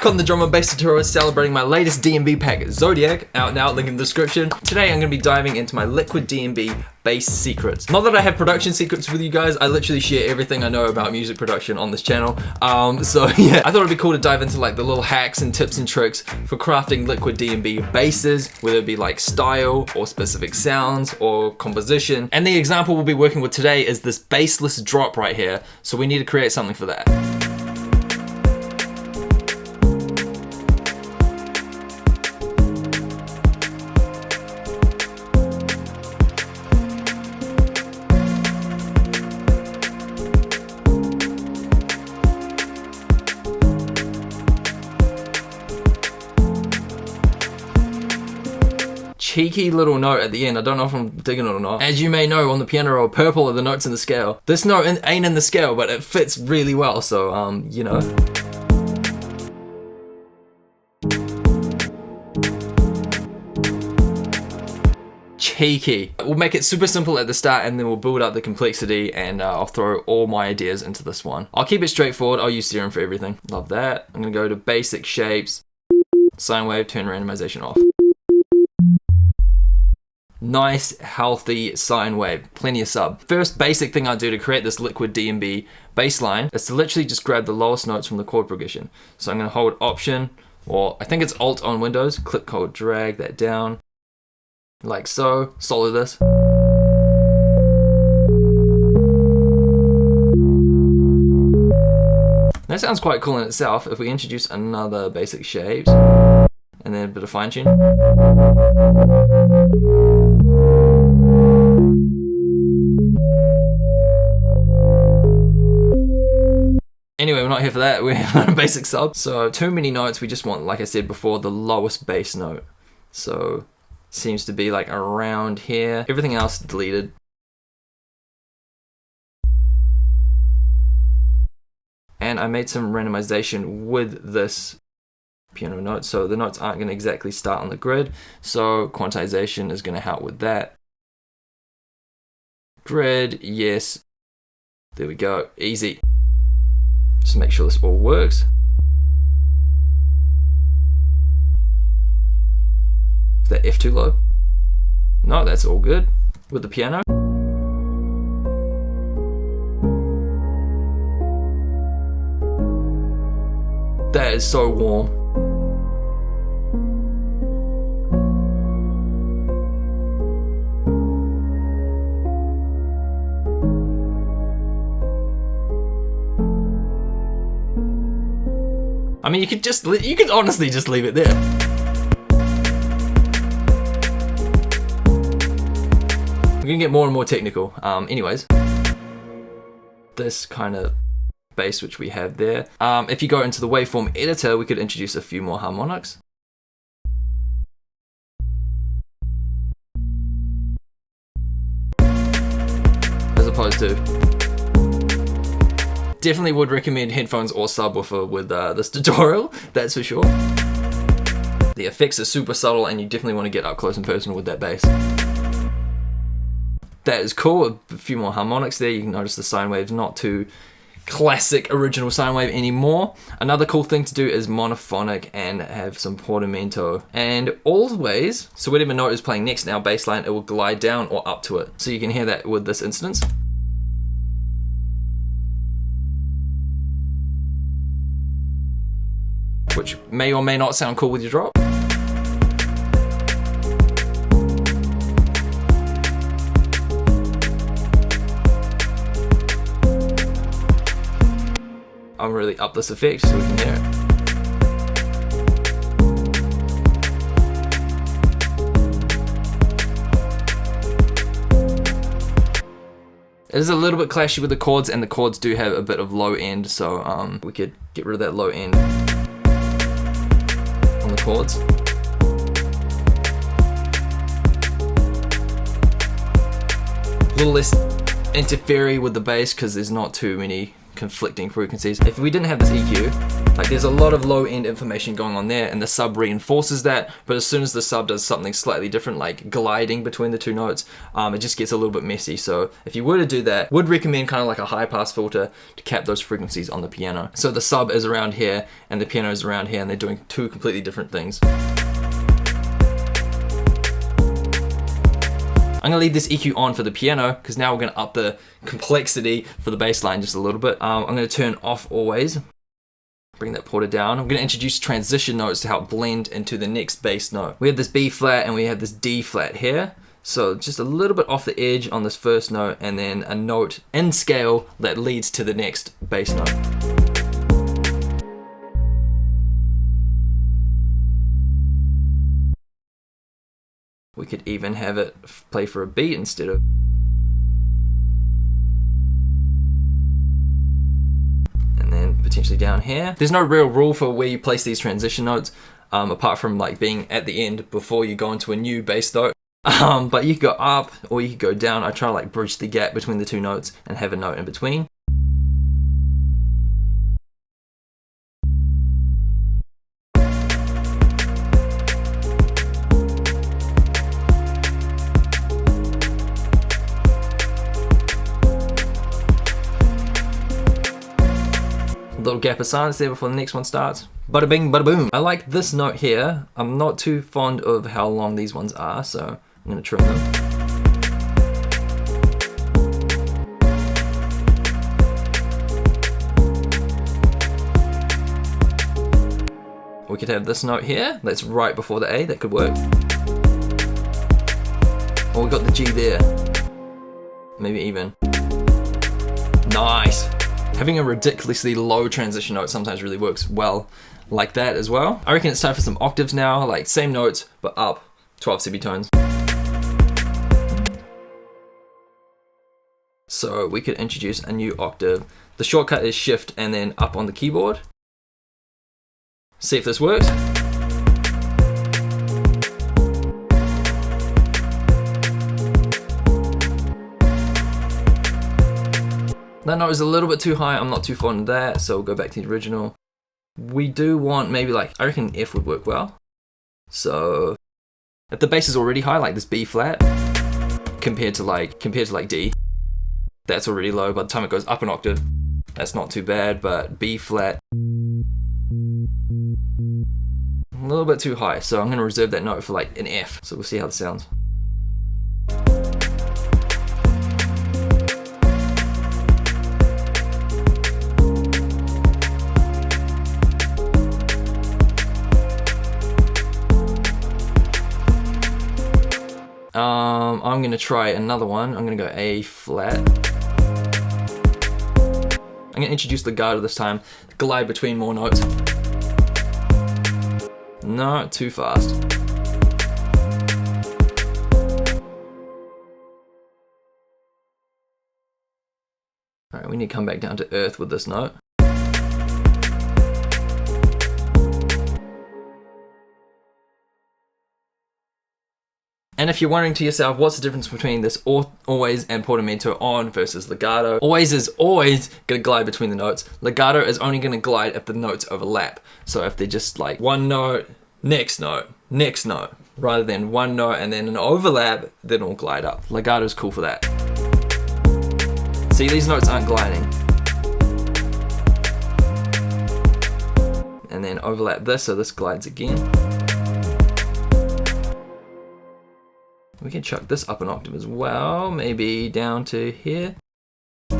on the drum and bass tutorial celebrating my latest D&B pack, Zodiac, out now, link in the description. Today I'm going to be diving into my liquid D&B bass secrets. Not that I have production secrets with you guys, I literally share everything I know about music production on this channel. So yeah, I thought it'd be cool to dive into like the little hacks and tips and tricks for crafting liquid D&B basses, whether it be like style or specific sounds or composition. And the example we'll be working with today is this bassless drop right here. So we need to create something for that. Cheeky little note at the end. I don't know if I'm digging it or not. As you may know, on the piano roll, purple are the notes in the scale. This note ain't in the scale, but it fits really well, so you know. Cheeky. We'll make it super simple at the start and then we'll build up the complexity, and I'll throw all my ideas into this one. I'll keep it straightforward. I'll use serum for everything. Love that. I'm gonna go to basic shapes, sine wave, turn randomization off. Nice, healthy sine wave, plenty of sub. First basic thing I do to create this liquid D&B bass line is to literally just grab the lowest notes from the chord progression. So I'm gonna hold Option, or I think it's Alt on Windows, click, hold, drag that down, like so, solo this. That sounds quite cool in itself. If we introduce another basic shapes, and then a bit of fine tune. Anyway, we're not here for that, we're here for a basic sub. So too many notes, we just want, like I said before, the lowest bass note. So seems to be like around here. Everything else deleted. And I made some randomization with this piano note, so the notes aren't going to exactly start on the grid, so quantization is going to help with that. Grid, yes, there we go, easy. Just make sure this all works. Is that F too low? No, that's all good with the piano. That is so warm. I mean, you could honestly just leave it there. We're gonna get more and more technical. Anyways, this kind of bass which we have there. If you go into the waveform editor, we could introduce a few more harmonics. As opposed to, definitely would recommend headphones or subwoofer with this tutorial, that's for sure. The effects are super subtle and you definitely want to get up close and personal with that bass. That is cool, a few more harmonics there. You can notice the sine wave's not too classic original sine wave anymore. Another cool thing to do is monophonic and have some portamento. And always, so whatever note is playing next in our bass line, it will glide down or up to it. So you can hear that with this instance. Which may or may not sound cool with your drop. I'm really up this effect so we can hear it. It is a little bit clashy with the chords, and the chords do have a bit of low end, so we could get rid of that low end on the chords. A little less interfering with the bass because there's not too many conflicting frequencies. If we didn't have this EQ, like there's a lot of low end information going on there and the sub reinforces that, but as soon as the sub does something slightly different, like gliding between the two notes, it just gets a little bit messy. So if you were to do that, would recommend kind of like a high pass filter to cap those frequencies on the piano. So the sub is around here and the piano is around here and they're doing two completely different things. I'm gonna leave this EQ on for the piano because now we're gonna up the complexity for the bass line just a little bit. I'm gonna turn off always, bring that porter down. I'm gonna introduce transition notes to help blend into the next bass note. We have this B flat and we have this D flat here. So just a little bit off the edge on this first note and then a note in scale that leads to the next bass note. We could even have it play for a beat instead of. And then potentially down here. There's no real rule for where you place these transition notes, apart from like being at the end before you go into a new bass note. But you could go up or you could go down. I try to like bridge the gap between the two notes and have a note in between. Little gap of silence there before the next one starts. Bada bing, bada boom. I like this note here. I'm not too fond of how long these ones are, so I'm gonna trim them. We could have this note here, that's right before the A, that could work. Or we got the G there. Maybe even. Nice. Having a ridiculously low transition note sometimes really works well like that as well. I reckon it's time for some octaves now, like same notes, but up 12 semitones. So we could introduce a new octave. The shortcut is shift and then up on the keyboard. See if this works. That note is a little bit too high, I'm not too fond of that, so we'll go back to the original. We do want maybe like, I reckon F would work well. So, if the bass is already high, like this B flat, compared to like D, that's already low. By the time it goes up an octave, that's not too bad, but B flat, a little bit too high, so I'm gonna reserve that note for like an F, so we'll see how it sounds. I'm gonna try another one. I'm gonna go A flat. I'm gonna introduce legato this time. Glide between more notes. No, too fast. Alright, we need to come back down to earth with this note. And if you're wondering to yourself, what's the difference between this always and portamento on versus legato? Always is always gonna glide between the notes. Legato is only gonna glide if the notes overlap. So if they're just like one note, next note, rather than one note and then an overlap, then it'll glide up. Legato is cool for that. See, these notes aren't gliding. And then overlap this, so this glides again. We can chuck this up an octave as well, maybe down to here. We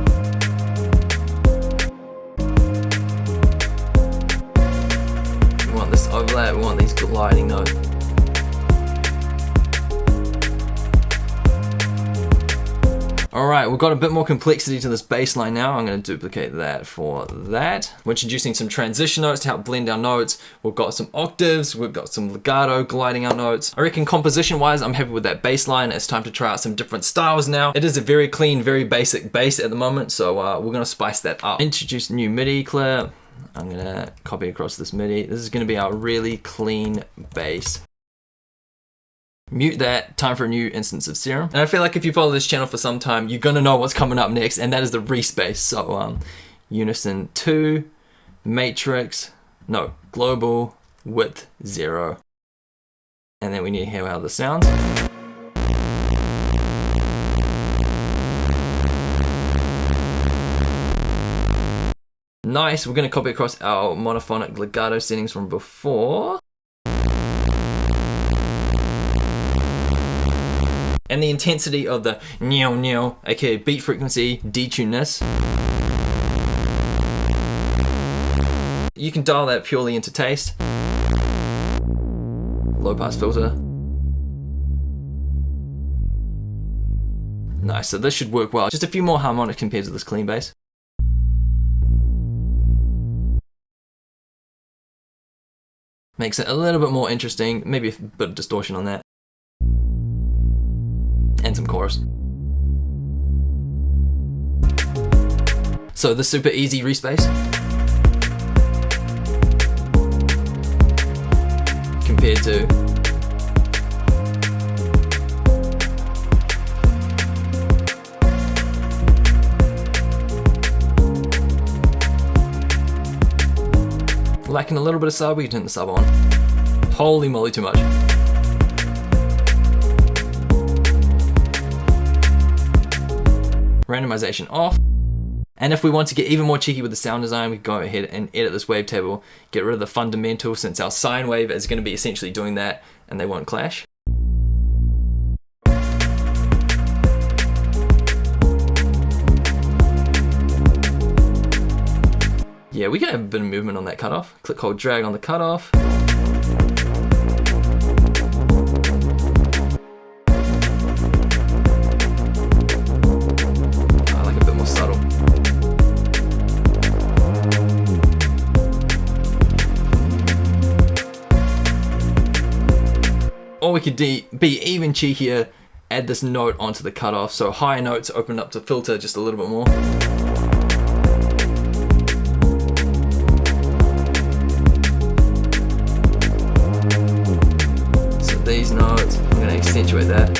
want this overlap, we want these gliding notes. Alright, we've got a bit more complexity to this bass line now. I'm going to duplicate that for that. We're introducing some transition notes to help blend our notes. We've got some octaves, we've got some legato gliding our notes. I reckon composition wise, I'm happy with that bass line. It's time to try out some different styles now. It is a very clean, very basic bass at the moment, so we're going to spice that up. Introduce a new MIDI clip. I'm going to copy across this MIDI. This is going to be our really clean bass. Mute that, time for a new instance of Serum. And I feel like if you follow this channel for some time, you're gonna know what's coming up next, and that is the Reese Bass. So unison 2, matrix, no, global, width 0. And then we need to hear how this sounds. Nice, we're going to copy across our monophonic legato settings from before. And the intensity of the neo neo, aka beat frequency, detuneness. You can dial that purely into taste. Low pass filter. Nice, so this should work well. Just a few more harmonics compared to this clean bass. Makes it a little bit more interesting, maybe a bit of distortion on that. And some chorus. So the super easy Reese Bass compared to lacking a little bit of sub, we can turn the sub on. Holy moly, too much. Randomization off. And if we want to get even more cheeky with the sound design, we go ahead and edit this wavetable, get rid of the fundamental, since our sine wave is going to be essentially doing that and they won't clash. Yeah, we can have a bit of movement on that cutoff. Click, hold, drag on the cutoff. I like a bit more subtle. Or we could be even cheekier, add this note onto the cutoff, so higher notes open up the filter just a little bit more. These notes, I'm going to accentuate that.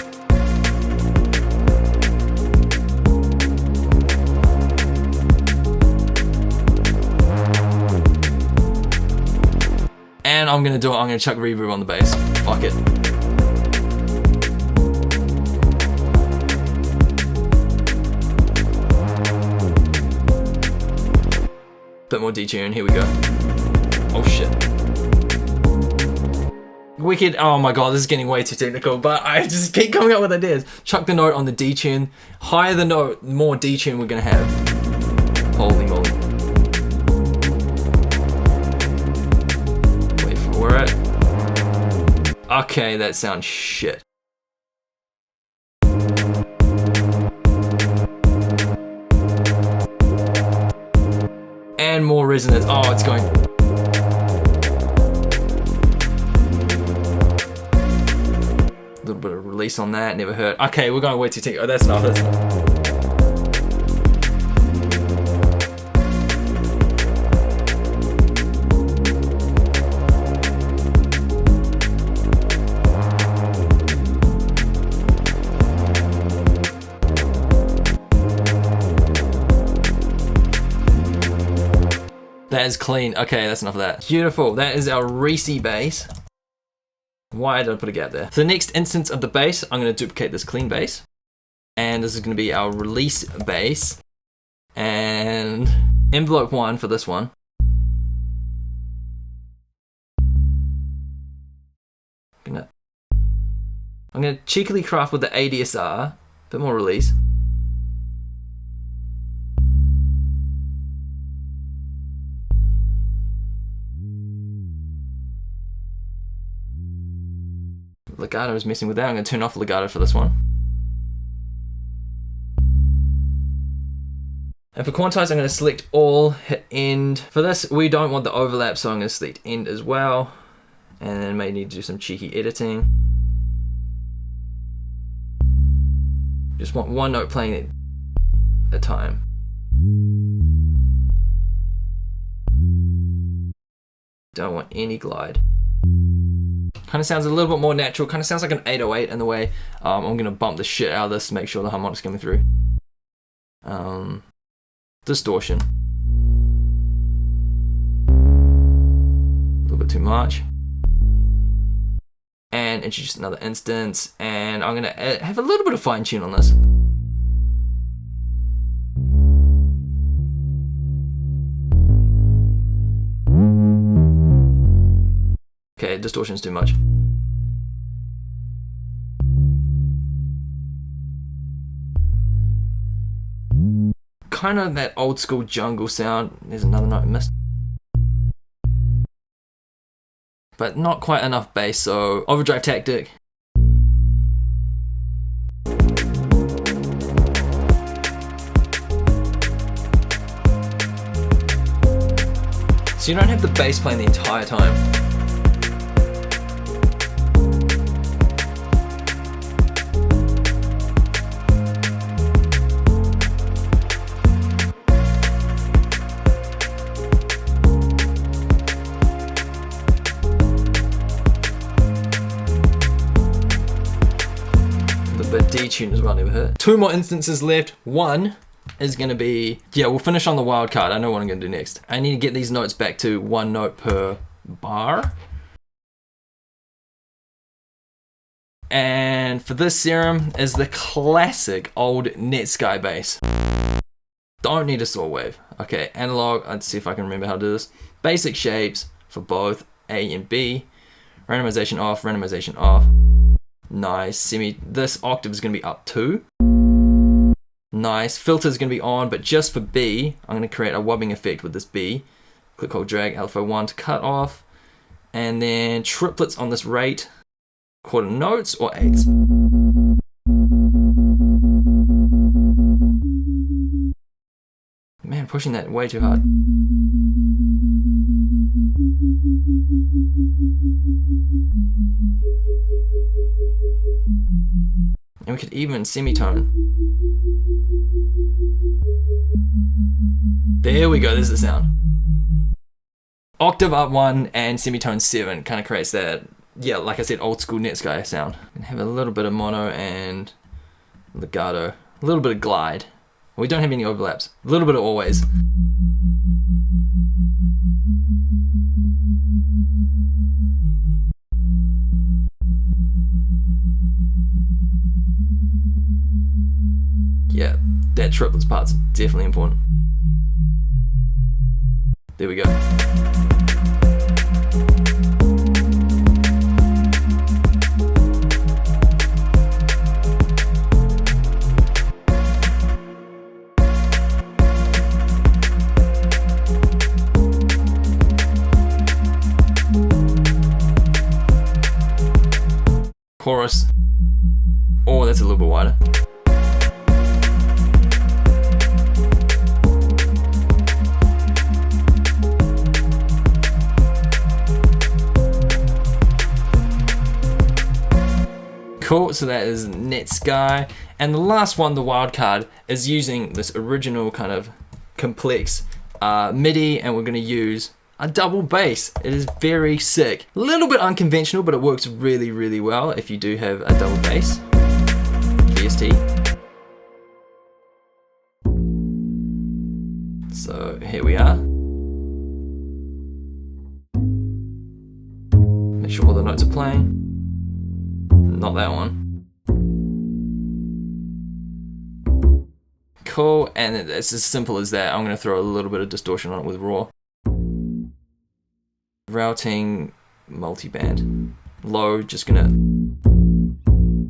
And I'm going to I'm going to chuck reverb on the bass. Fuck it. Bit more detune, here we go. Oh shit. Wicked, oh my god, this is getting way too technical, but I just keep coming up with ideas. Chuck the note on the detune. Higher the note, more detune we're gonna have. Holy moly. Wait for it. Okay, that sounds shit. And more resonance, oh, it's going. Little bit of release on that, never hurt. Okay, we're going way too technical. Oh, that's enough, that's enough. That is clean. Okay, that's enough of that. Beautiful. That is our Reese Bass. Why did I put a gap there? For the next instance of the bass, I'm going to duplicate this clean bass. And this is going to be our release bass. And envelope 1 for this one. I'm going to cheekily craft with the ADSR. A bit more release. Legato is messing with that. I'm going to turn off legato for this one. And for quantize, I'm going to select all, hit end. For this, we don't want the overlap, so I'm going to select end as well. And then may need to do some cheeky editing. Just want one note playing at a time. Don't want any glide. Kind of sounds a little bit more natural, kind of sounds like an 808 in the way. I'm going to bump the shit out of this to make sure the harmonics coming through. Distortion. bit too much. And introduce another instance, and I'm gonna have a little bit of fine tune on this. Okay, distortion's too much. Kind of that old school jungle sound. There's another note I missed. But not quite enough bass, so overdrive tactic. So you don't have the bass playing the entire time. The D-tune as well, never hurt. 2 more instances left. One is gonna be, yeah, we'll finish on the wild card. I know what I'm gonna do next. I need to get these notes back to 1 note per bar. And for this serum is the classic old Netsky Bass. Don't need a saw wave. Okay, analog, let's see if I can remember how to do this. Basic shapes for both A and B. Randomization off, randomization off. Nice. This octave is going to be up 2. Nice. Filter is going to be on, but just for B, I'm going to create a wubbing effect with this B. Click, hold, drag, alpha 1 to cut off. And then triplets on this rate. Quarter notes or 8s. Man, pushing that way too hard. And we could even semitone. There we go, there's the sound. Octave up 1 and semitone 7 kind of creates that, yeah, like I said, old school Netsky sound. And have a little bit of mono and legato, a little bit of glide. We don't have any overlaps, a little bit of always. Yeah, that triplets part's definitely important. There we go. Chorus. Oh, that's a little bit wider. Cool, so that is Netsky. And the last one, the wild card, is using this original kind of complex MIDI, and we're gonna use a double bass. It is very sick. A little bit unconventional, but it works really, really well if you do have a double bass. VST. So here we are. Make sure all the notes are playing. Not that one. Cool, and it's as simple as that. I'm gonna throw a little bit of distortion on it with raw. Routing, multiband. Low, just gonna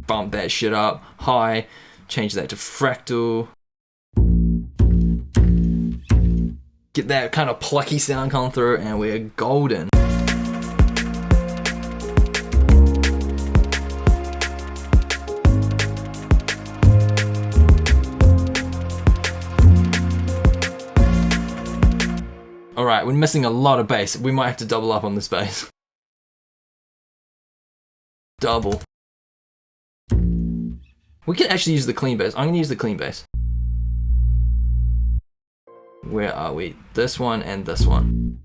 bump that shit up. High, change that to fractal. Get that kind of plucky sound coming through, and we're golden. Alright, we're missing a lot of bass. We might have to double up on this bass. Double. We can actually use the clean bass. I'm going to use the clean bass. Where are we? This one and this one.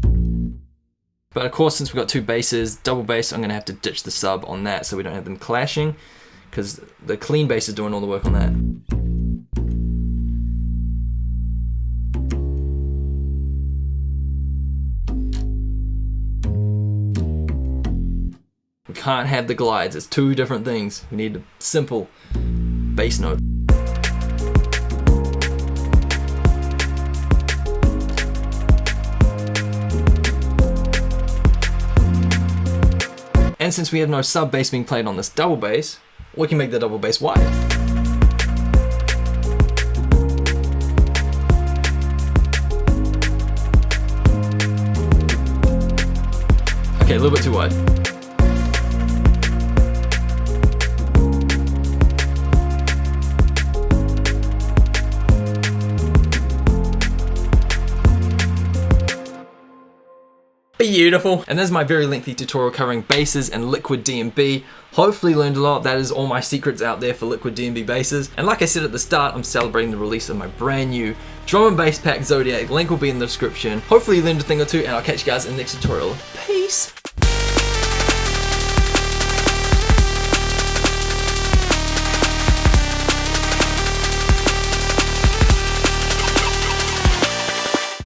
But of course, since we've got 2 basses, double bass, I'm going to have to ditch the sub on that so we don't have them clashing, because the clean bass is doing all the work on that. can't have the glides. It's two different things. We need a simple bass note. And since we have no sub bass being played on this double bass, we can make the double bass wide. Okay, a little bit too wide. Beautiful. And there's my very lengthy tutorial covering basses and liquid D&B. Hopefully learned a lot. That is all my secrets out there for liquid D&B basses. And like I said at the start, I'm celebrating the release of my brand new drum and bass pack Zodiac. Link will be in the description. Hopefully you learned a thing or two, and I'll catch you guys in the next tutorial. Peace.